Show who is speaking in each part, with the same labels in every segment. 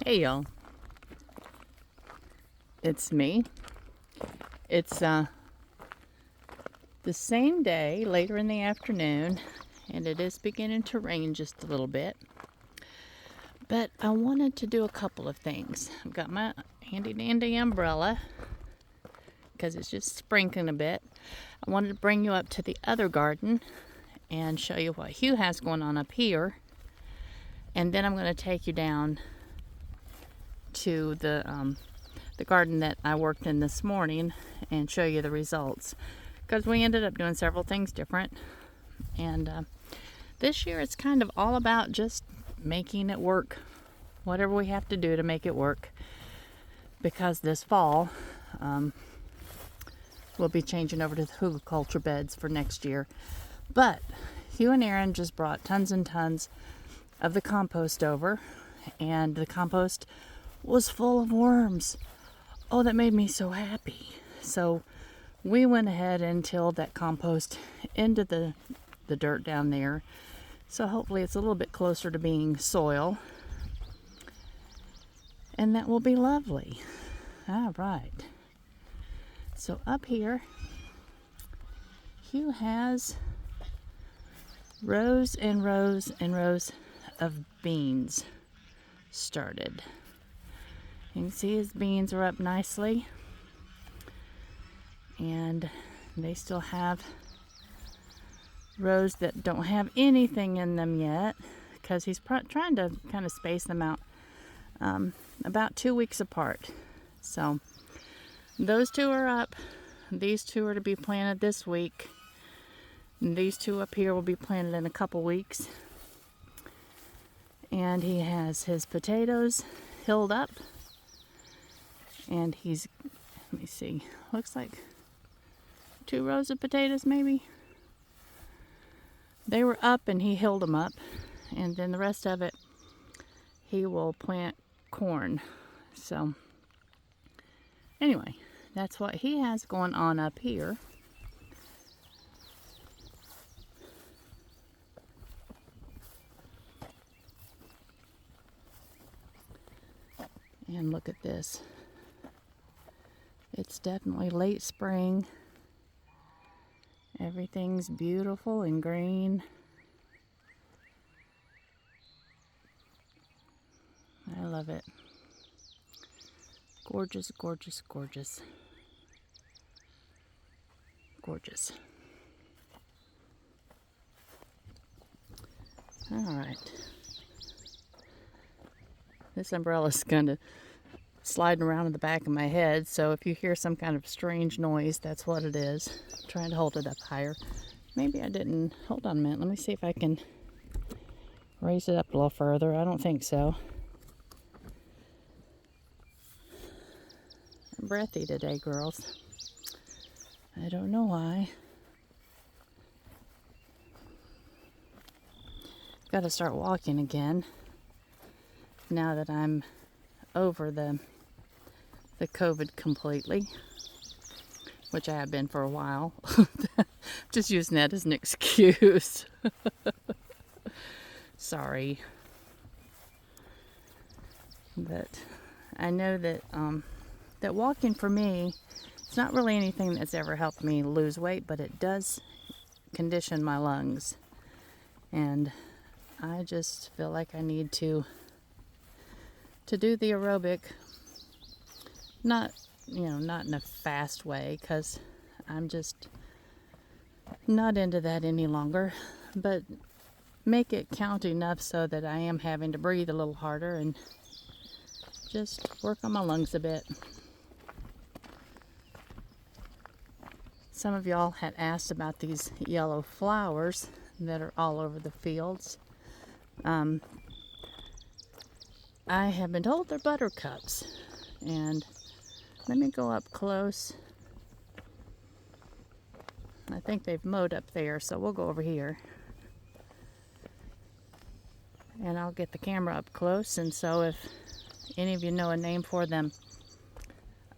Speaker 1: Hey y'all, it's me. It's the same day, later in the afternoon, and it is beginning to rain just a little bit. But I wanted to do a couple of things. I've got my handy dandy umbrella because it's just sprinkling a bit. I wanted to bring you up to the other garden and show you what Hugh has going on up here. And then I'm going to take you down to the garden that I worked in this morning and show you the results, because we ended up doing several things different. And this year it's kind of all about just making it work, whatever we have to do to make it work, because this fall we'll be changing over to the hugelkultur beds for next year. But Hugh and Aaron just brought tons and tons of the compost over, and the compost was full of worms. Oh, that made me so happy. So we went ahead and tilled that compost into the dirt down there. So hopefully it's a little bit closer to being soil. And that will be lovely. All right. So up here, Hugh has rows and rows and rows of beans started. You can see his beans are up nicely, and they still have rows that don't have anything in them yet, because he's trying to kind of space them out about 2 weeks apart. So those two are up. These two are to be planted this week, and these two up here will be planted in a couple weeks. And he has his potatoes hilled up, and he's, let me see, looks like 2 rows of potatoes maybe. They were up and he hilled them up, and then the rest of it he will plant corn. So anyway, that's what he has going on up here. And look at this. It's definitely late spring. Everything's beautiful and green. I love it. Gorgeous, gorgeous, gorgeous. Gorgeous. All right. This umbrella's kind of sliding around in the back of my head, so if you hear some kind of strange noise, that's what it is. I'm trying to hold it up higher. Maybe I didn't. Hold on a minute. Let me see if I can raise it up a little further. I don't think so. I'm breathy today, girls. I don't know why. Got to start walking again now that I'm over the COVID completely, which I have been for a while. Just using that as an excuse. Sorry. But I know that that walking for me, it's not really anything that's ever helped me lose weight, but it does condition my lungs. And I just feel like I need to do the aerobic, not in a fast way, because I'm just not into that any longer, but make it count enough so that I am having to breathe a little harder and just work on my lungs a bit. Some of y'all had asked about these yellow flowers that are all over the fields. I have been told they're buttercups, and let me go up close. I think they've mowed up there, so we'll go over here. And I'll get the camera up close, and so if any of you know a name for them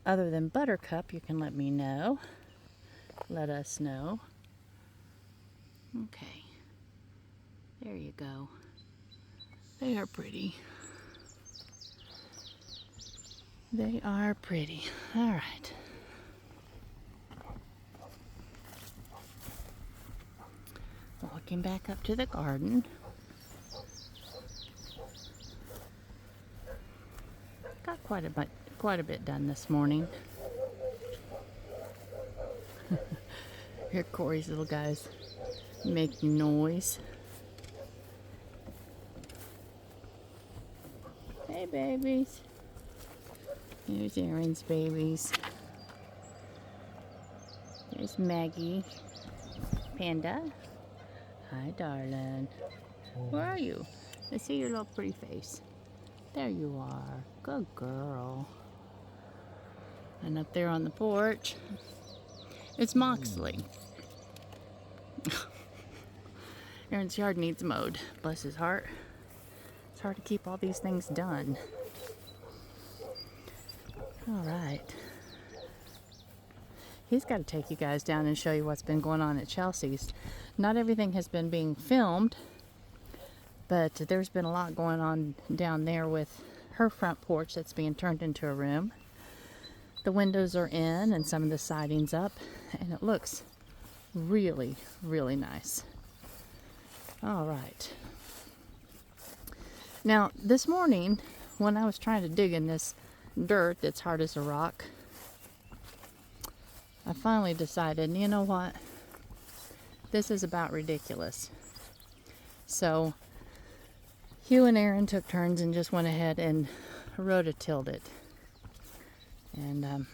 Speaker 1: other than buttercup, you can let me know. Let us know. Okay. There you go. They are pretty. They are pretty. All right. Walking back up to the garden. Got quite a bit done this morning. Here Corey's little guys making noise. Hey babies. Here's Aaron's babies. There's Maggie. Panda. Hi darling. Where are you? Let's see your little pretty face. There you are. Good girl. And up there on the porch, it's Moxley. Aaron's yard needs mowed. Bless his heart. It's hard to keep all these things done. All right. He's got to take you guys down and show you what's been going on at Chelsea's. Not everything has been being filmed, but there's been a lot going on down there with her front porch that's being turned into a room. The windows are in and some of the siding's up, and it looks really, really nice. All right. Now, this morning, when I was trying to dig in this dirt that's hard as a rock, I finally decided, you know what? This is about ridiculous. So, Hugh and Aaron took turns and just went ahead and rototilled it. And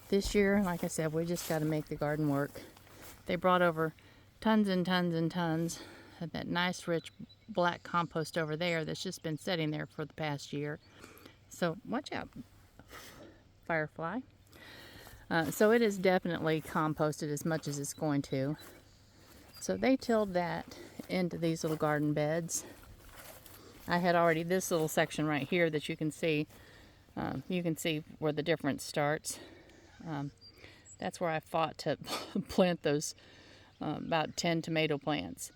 Speaker 1: this year, like I said, we just got to make the garden work. They brought over tons and tons and tons of that nice rich black compost over there that's just been sitting there for the past year. So watch out, firefly. So it is definitely composted as much as it's going to. So they tilled that into these little garden beds. I had already this little section right here that you can see. You can see where the difference starts. That's where I fought to plant those about 10 tomato plants.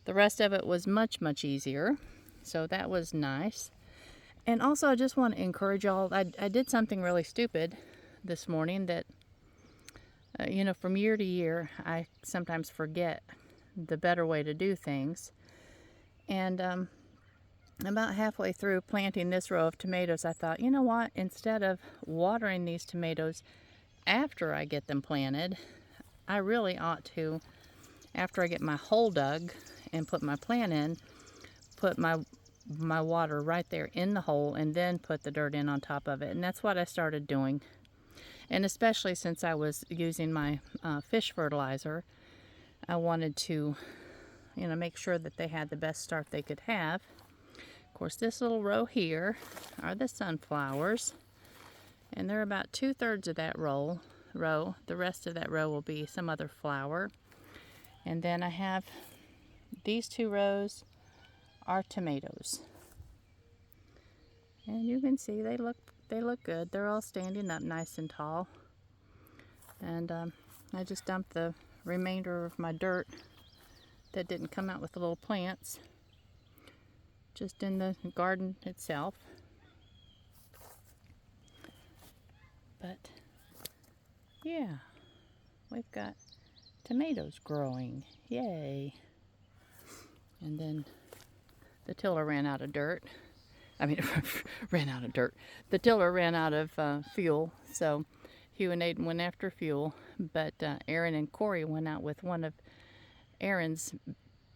Speaker 1: The rest of it was much, much easier. So that was nice. And also I just want to encourage y'all. I did something really stupid this morning that, you know, from year to year, I sometimes forget the better way to do things. And about halfway through planting this row of tomatoes, I thought, you know what, instead of watering these tomatoes after I get them planted, I really ought to, after I get my hole dug and put my plant in, put my water right there in the hole and then put the dirt in on top of it. And that's what I started doing. And especially since I was using my fish fertilizer, I wanted to, you know, make sure that they had the best start they could have. Of course, this little row here are the sunflowers, and they're about 2/3 of that row. The rest of that row will be some other flower. And then I have these 2 rows are tomatoes. And you can see they look good. They're all standing up nice and tall. And I just dumped the remainder of my dirt that didn't come out with the little plants just in the garden itself. But yeah, we've got tomatoes growing. Yay. And then the tiller ran out of dirt. ran out of dirt. The tiller ran out of fuel, so Hugh and Aiden went after fuel, but Aaron and Corey went out with one of Aaron's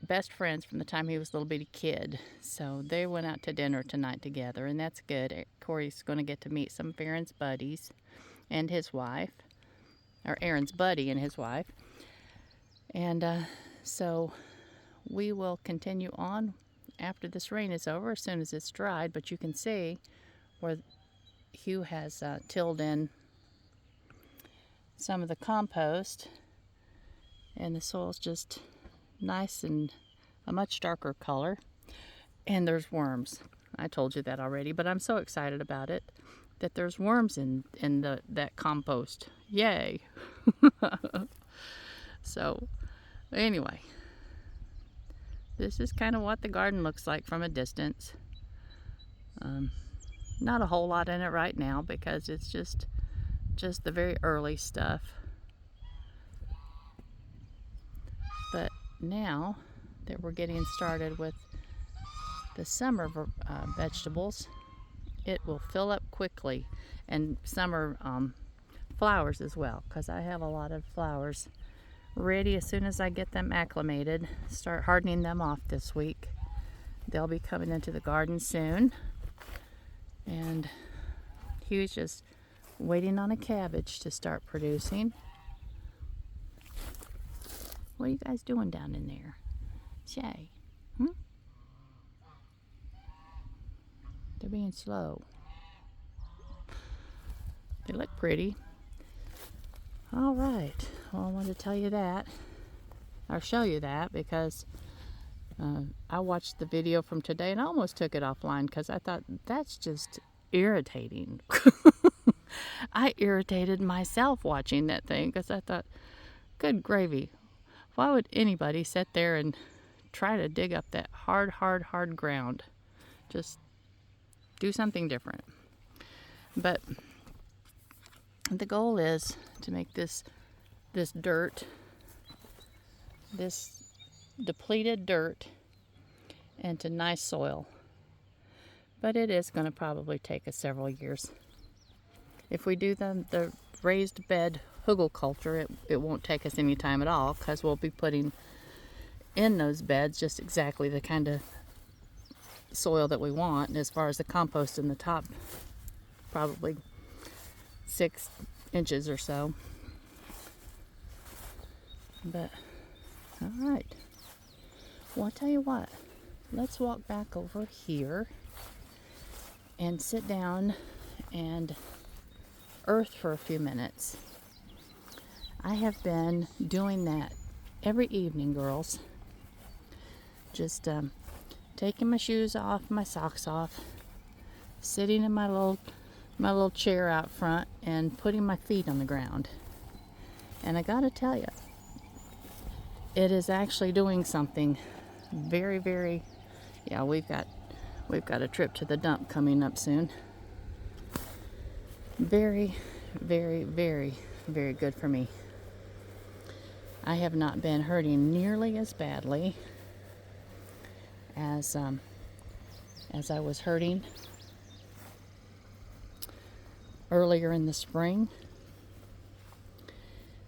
Speaker 1: best friends from the time he was a little bitty kid. So they went out to dinner tonight together, and that's good. Corey's going to get to meet some of Aaron's buddies and his wife, or Aaron's buddy and his wife. And so we will continue on after this rain is over, as soon as it's dried. But you can see where Hugh has tilled in some of the compost, and the soil's just nice and a much darker color. And there's worms. I told you that already, but I'm so excited about it that there's worms in that compost. Yay. So anyway, this is kind of what the garden looks like from a distance. Not a whole lot in it right now because it's just the very early stuff. But now that we're getting started with the summer vegetables, it will fill up quickly, and summer flowers as well, because I have a lot of flowers ready as soon as I get them acclimated. Start hardening them off this week. They'll be coming into the garden soon, and Hugh's just waiting on a cabbage to start producing. What are you guys doing down in there? Shay? They're being slow. They look pretty. All right. Well, I wanted to tell you that, or show you that, because I watched the video from today and I almost took it offline because I thought that's just irritating. I irritated myself watching that thing because I thought, good gravy, why would anybody sit there and try to dig up that hard ground? Just do something different. But the goal is to make this dirt, this depleted dirt, into nice soil. But it is going to probably take us several years. If we do the raised bed hugelkultur, it won't take us any time at all, because we'll be putting in those beds just exactly the kind of soil that we want. And as far as the compost in the top, probably 6 inches or so. But all right, well, I'll tell you what, let's walk back over here and sit down and earth for a few minutes. I have been doing that every evening, girls. Just taking my shoes off, my socks off, sitting in my little chair out front and putting my feet on the ground. And I gotta tell you, it is actually doing something very, very, yeah, we've got a trip to the dump coming up soon. Very, very, very, very good for me. I have not been hurting nearly as badly as I was hurting earlier in the spring.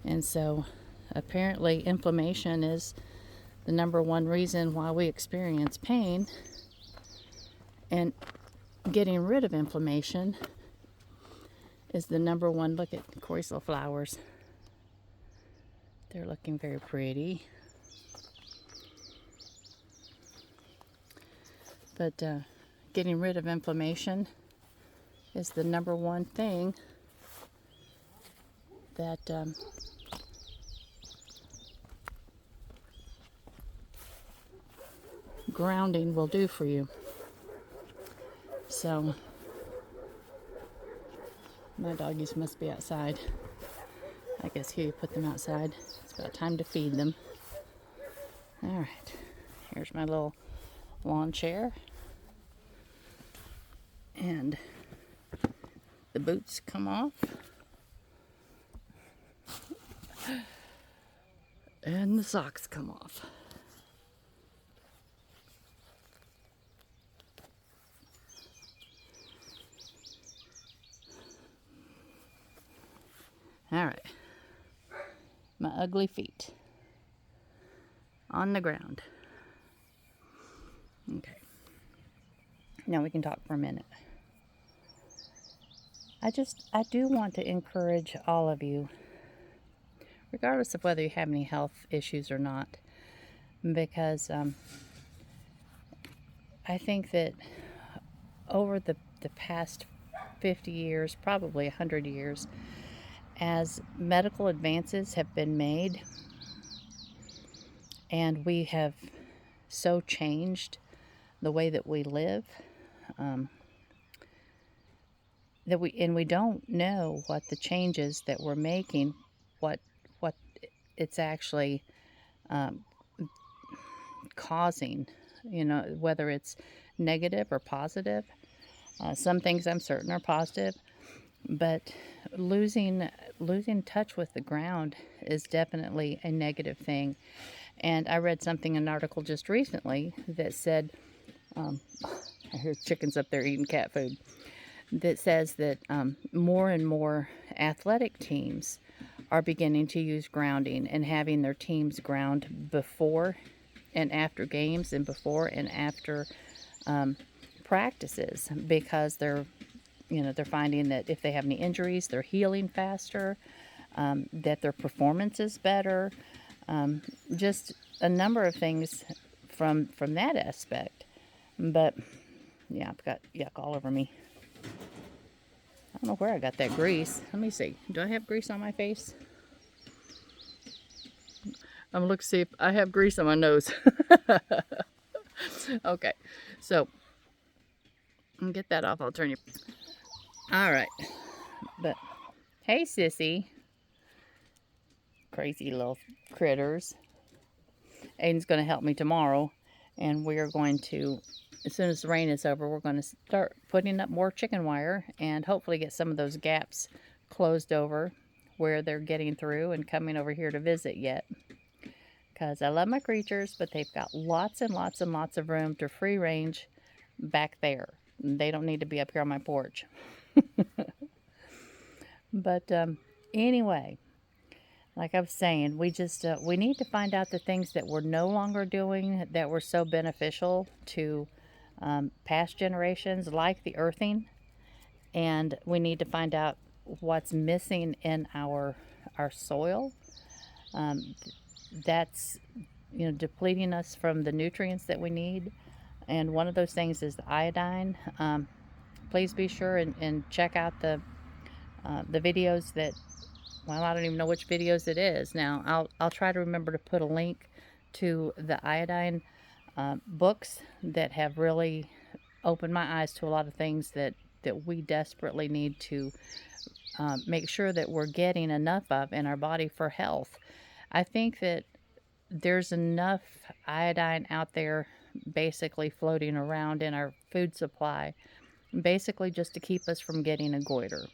Speaker 1: And so apparently inflammation is the number one reason why we experience pain, and getting rid of inflammation is the number one. Look at Corey's little flowers. They're looking very pretty. But getting rid of inflammation is the number one thing that grounding will do for you. So my doggies must be outside. I guess Hugh put them outside. It's about time to feed them. All right, here's my little lawn chair, and the boots come off, and the socks come off. All right, my ugly feet on the ground. Okay, now we can talk for a minute. I do want to encourage all of you, regardless of whether you have any health issues or not, because I think that over the past 50 years, probably 100 years, as medical advances have been made, and we have so changed the way that we live, that we don't know what the changes that we're making, what it's actually causing, whether it's negative or positive. Some things I'm certain are positive, but losing touch with the ground is definitely a negative thing. And I read something, an article just recently that said, I hear chickens up there eating cat food, that says that more and more athletic teams are beginning to use grounding and having their teams ground before and after games and before and after practices, because they're finding that if they have any injuries, they're healing faster, that their performance is better, just a number of things from that aspect. But yeah, I've got yuck all over me. I don't know where I got that grease. Let me see. Do I have grease on my face? I'm gonna look to see if I have grease on my nose. Okay, so get that off. I'll turn you. All right, but hey, sissy, crazy little critters. Aiden's going to help me tomorrow, and we are going to, as soon as the rain is over, we're going to start putting up more chicken wire and hopefully get some of those gaps closed over where they're getting through and coming over here to visit yet. Because I love my creatures, but they've got lots and lots and lots of room to free range back there. They don't need to be up here on my porch. But anyway, like I was saying, we need to find out the things that we're no longer doing that were so beneficial to past generations, like the earthing, and we need to find out what's missing in our soil. That's depleting us from the nutrients that we need, and one of those things is the iodine. Please be sure and check out the videos that, well, I don't even know which videos it is now. I'll try to remember to put a link to the iodine books that have really opened my eyes to a lot of things that we desperately need to make sure that we're getting enough of in our body for health. I think that there's enough iodine out there basically floating around in our food supply, basically just to keep us from getting a goiter.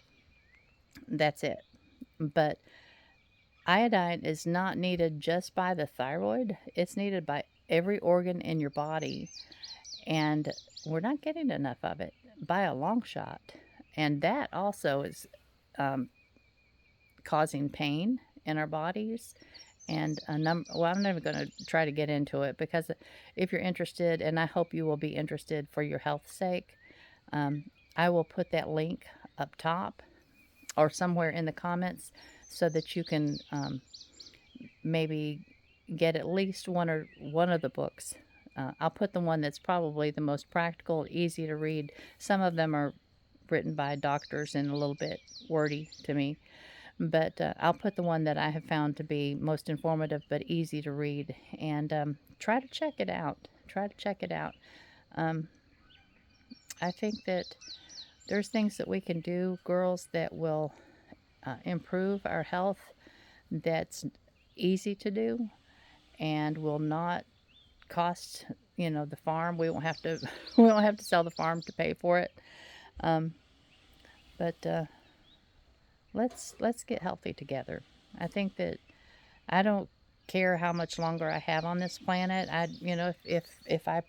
Speaker 1: That's it. But iodine is not needed just by the thyroid, it's needed by every organ in your body. And we're not getting enough of it by a long shot. And that also is causing pain in our bodies. And well, I'm never going to try to get into it, because if you're interested, and I hope you will be interested for your health's sake, I will put that link up top or somewhere in the comments so that you can maybe get at least one of the books. I'll put the one that's probably the most practical, easy to read. Some of them are written by doctors and a little bit wordy to me, but I'll put the one that I have found to be most informative but easy to read, and try to check it out. I think that there's things that we can do, girls, that will improve our health, that's easy to do and will not cost the farm. We won't have to we won't have to sell the farm to pay for it. But let's get healthy together. I think that I don't care how much longer I have on this planet. If I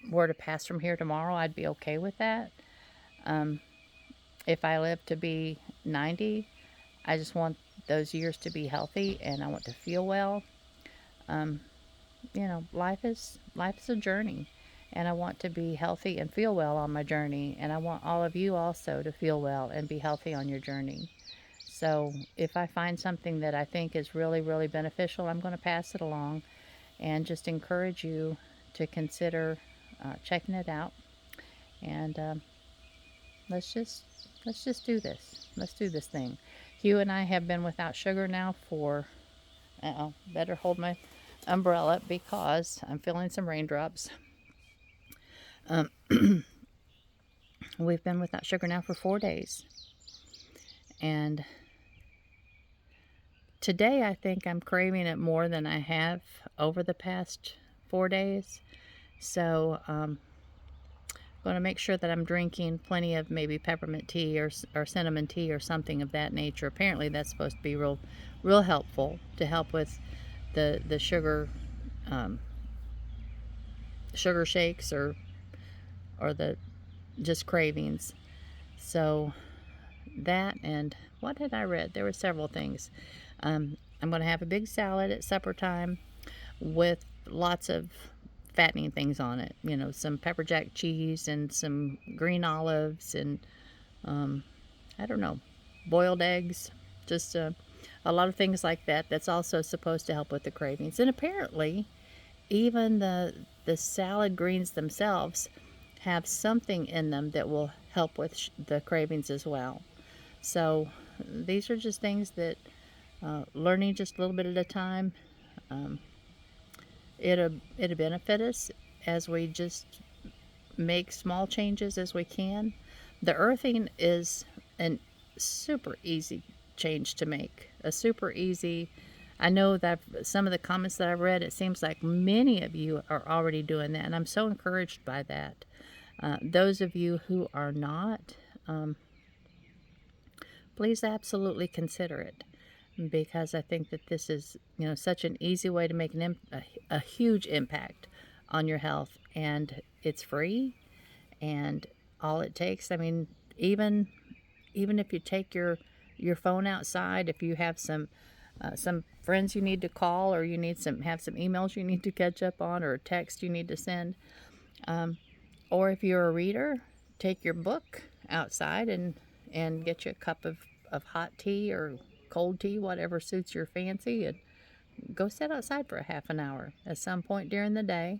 Speaker 1: were to pass from here tomorrow, I'd be okay with that. If I live to be 90, I just want those years to be healthy, and I want to feel well. Life is a journey, and I want to be healthy and feel well on my journey, and I want all of you also to feel well and be healthy on your journey. So if I find something that I think is really, really beneficial, I'm going to pass it along, and just encourage you to consider checking it out. And let's just do this. Let's do this thing. Hugh and I have been without sugar now for, better hold my umbrella because I'm feeling some raindrops. We've been without sugar now for 4 days. And today I think I'm craving it more than I have over the past 4 days. So I'm going to make sure that I'm drinking plenty of maybe peppermint tea or cinnamon tea or something of that nature. Apparently that's supposed to be real helpful to help with the sugar shakes or the just cravings. So that, and what had I read? There were several things. I'm going to have a big salad at supper time with lots of fattening things on it. You know, some pepper jack cheese and some green olives and I don't know, boiled eggs, just a lot of things like that. That's also supposed to help with the cravings. And apparently, even the salad greens themselves have something in them that will help with the cravings as well. So these are just things that learning just a little bit at a time. It'll benefit us as we just make small changes as we can. The earthing is a super easy change to make. A super easy. I know that some of the comments that I've read, it seems like many of you are already doing that, and I'm so encouraged by that. Those of you who are not, please absolutely consider it, because I think that this is, you know, such an easy way to make a huge impact on your health, and it's free, and all it takes, I mean, even if you take your phone outside, if you have some friends you need to call, or you need have some emails you need to catch up on, or a text you need to send, or if you're a reader, take your book outside and get you a cup of hot tea or cold tea, whatever suits your fancy, and go sit outside for a half an hour at some point during the day.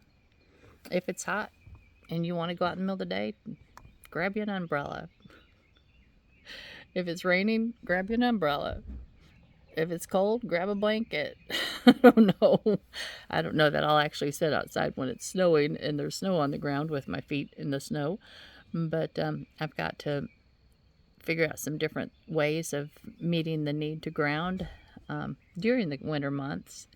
Speaker 1: If it's hot and you want to go out in the middle of the day, grab you an umbrella. If it's raining, grab you an umbrella. If it's cold, grab a blanket. I don't know. I don't know that I'll actually sit outside when it's snowing and there's snow on the ground with my feet in the snow. But I've got to figure out some different ways of meeting the need to ground during the winter months.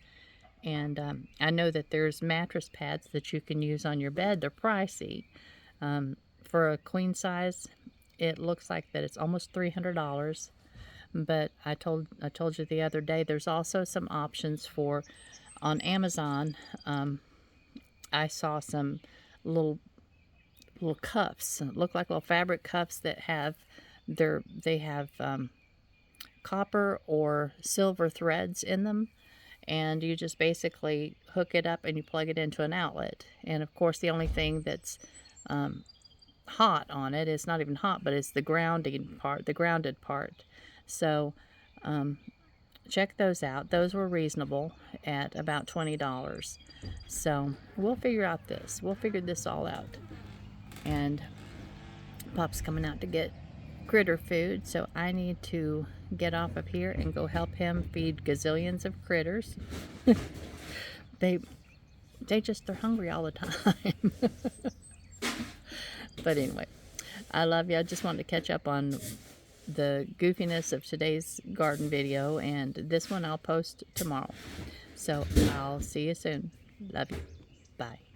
Speaker 1: And I know that there's mattress pads that you can use on your bed. They're pricey. For a queen size, it looks like that it's almost $300. But I told you the other day, there's also some options for, on Amazon. I saw some little cuffs, look like little fabric cuffs that have they have copper or silver threads in them, and you just basically hook it up and you plug it into an outlet. And of course, the only thing that's hot on it, it's not even hot, but it's the grounded part. So check those out. Those were reasonable at about $20. So we'll figure out this. We'll figure this all out. And Pop's coming out to get critter food, so I need to get off of here and go help him feed gazillions of critters. They're hungry all the time. But anyway, I love you. I just wanted to catch up on the goofiness of today's garden video, and this one I'll post tomorrow. So I'll see you soon. Love you. Bye.